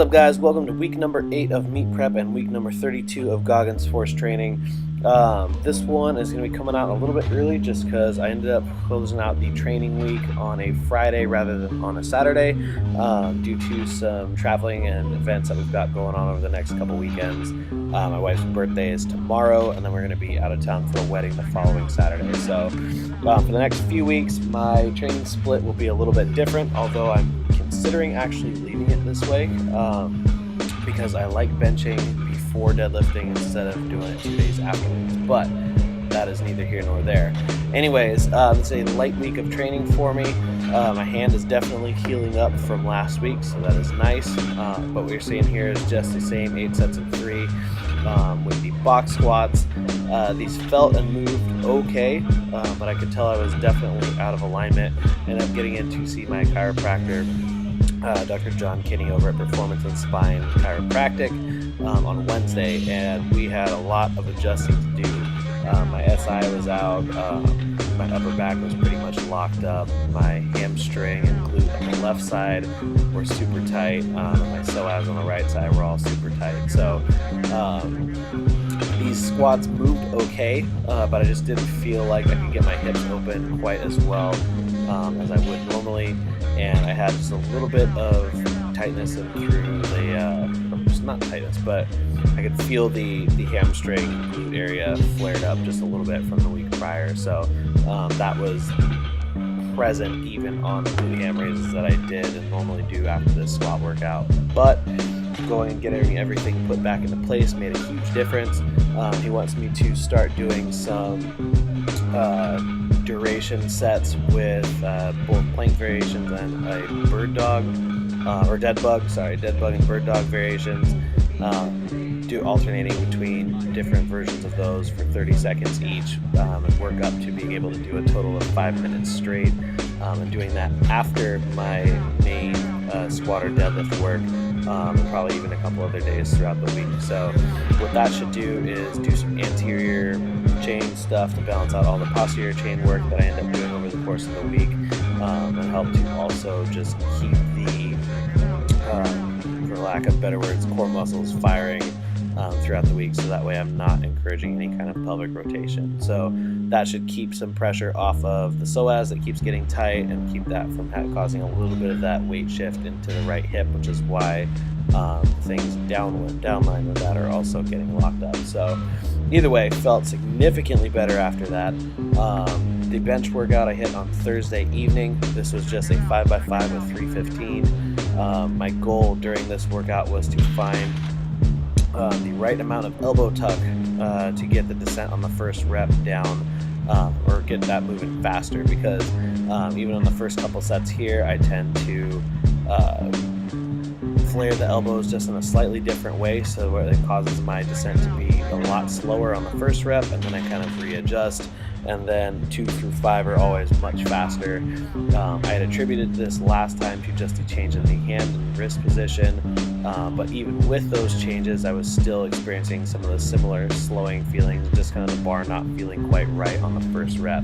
up, guys? Welcome to week number 8 of meet prep and week number 32 of Goggins force training. This one is going to be coming out a little bit early just because I ended up closing out the training week on a Friday rather than on a Saturday due to some traveling and events that we've got going on over the next couple weekends. My wife's birthday is tomorrow, and then we're going to be out of town for a wedding the following Saturday. So for the next few weeks, my training split will be a little bit different, although I'm considering actually leaving it this way because I like benching before deadlifting instead of doing it 2 days afterwards, but that is neither here nor there. Anyways, it's a light week of training for me. My hand is definitely healing up from last week, so that is nice. But what you're seeing here is just the same 8 sets of 3 with the box squats. These felt and moved okay, but I could tell I was definitely out of alignment. Ended up getting in to see my chiropractor, Dr. John Kinney over at Performance and Spine Chiropractic on Wednesday, and we had a lot of adjusting to do. My SI was out, my upper back was pretty much locked up, my hamstring and glute on the left side were super tight, and my psoas on the right side were all super tight. So these squats moved okay, but I just didn't feel like I could get my hips open quite as well as I would normally, and I had just a little bit of tightness in through the, just not tightness, but I could feel the hamstring glute area flared up just a little bit from the week prior. So that was present even on the glute ham raises that I did and normally do after this squat workout. But going and getting everything put back into place made a huge difference. He wants me to start doing some duration sets with both plank variations and a bird dog, or dead bug and bird dog variations. Do alternating between different versions of those for 30 seconds each, and work up to being able to do a total of 5 minutes straight, and doing that after my main squat or deadlift work, and probably even a couple other days throughout the week. So what that should do is do some anterior chain stuff to balance out all the posterior chain work that I end up doing over the course of the week, and help to also just keep the, for lack of better words, core muscles firing throughout the week, so that way I'm not encouraging any kind of pelvic rotation. So that should keep some pressure off of the psoas that keeps getting tight and keep that from causing a little bit of that weight shift into the right hip, which is why things downline with that are also getting locked up. So either way, felt significantly better after that. The bench workout I hit on Thursday evening. This was just a 5x5 with 315. My goal during this workout was to find the right amount of elbow tuck to get the descent on the first rep down, or get that moving faster, because even on the first couple sets here, I tend to flare the elbows just in a slightly different way, so where it causes my descent to be a lot slower on the first rep, and then I kind of readjust, and then 2 through 5 are always much faster. I had attributed this last time to just a change in the hand and wrist position, but even with those changes, I was still experiencing some of the similar slowing feelings, just kind of the bar not feeling quite right on the first rep.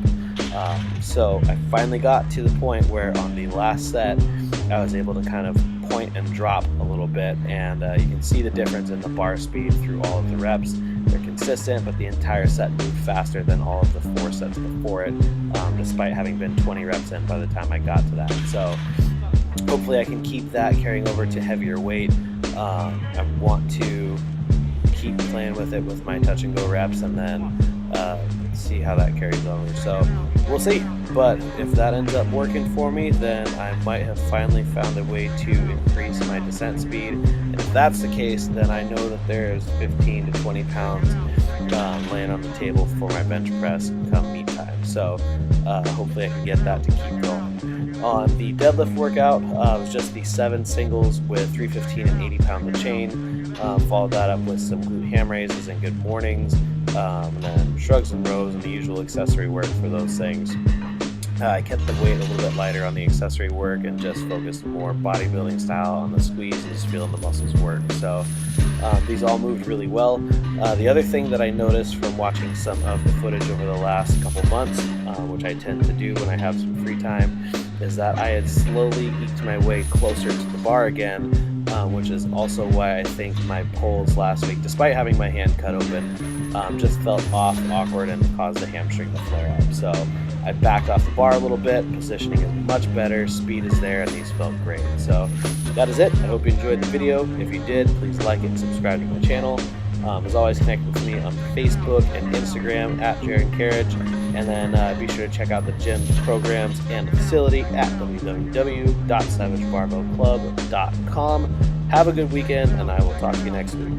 So I finally got to the point where on the last set, I was able to kind of point and drop a little bit, and you can see the difference in the bar speed through all of the reps. They're consistent, but the entire set moved faster than all of the 4 sets before it, despite having been 20 reps in by the time I got to that. So hopefully I can keep that carrying over to heavier weight. I want to keep playing with it with my touch and go reps, and then see how that carries over. So we'll see, but if that ends up working for me, then I might have finally found a way to increase my descent speed, and if that's the case, then I know that there's 15 to 20 pounds laying on the table for my bench press come meet time. So hopefully I can get that to keep going. On the deadlift workout, it was just the 7 singles with 315 and 80 pounds of chain. Followed that up with some glute ham raises and good mornings, and then shrugs and rows and the usual accessory work for those things. I kept the weight a little bit lighter on the accessory work and just focused more bodybuilding style on the squeeze and just feeling the muscles work. So these all moved really well. The other thing that I noticed from watching some of the footage over the last couple months, which I tend to do when I have some free time, is that I had slowly eked my way closer to the bar again, which is also why I think my pulls last week, despite having my hand cut open, just felt off, awkward, and caused the hamstring to flare up. So I backed off the bar a little bit, positioning is much better, speed is there, and these felt great. So that is it. I hope you enjoyed the video. If you did, please like it and subscribe to my channel. As always, connect with me on Facebook and Instagram at Jeron Kerridge, and then be sure to check out the gym programs and the facility at www.savagebarbellclub.com. Have a good weekend, and I will talk to you next week.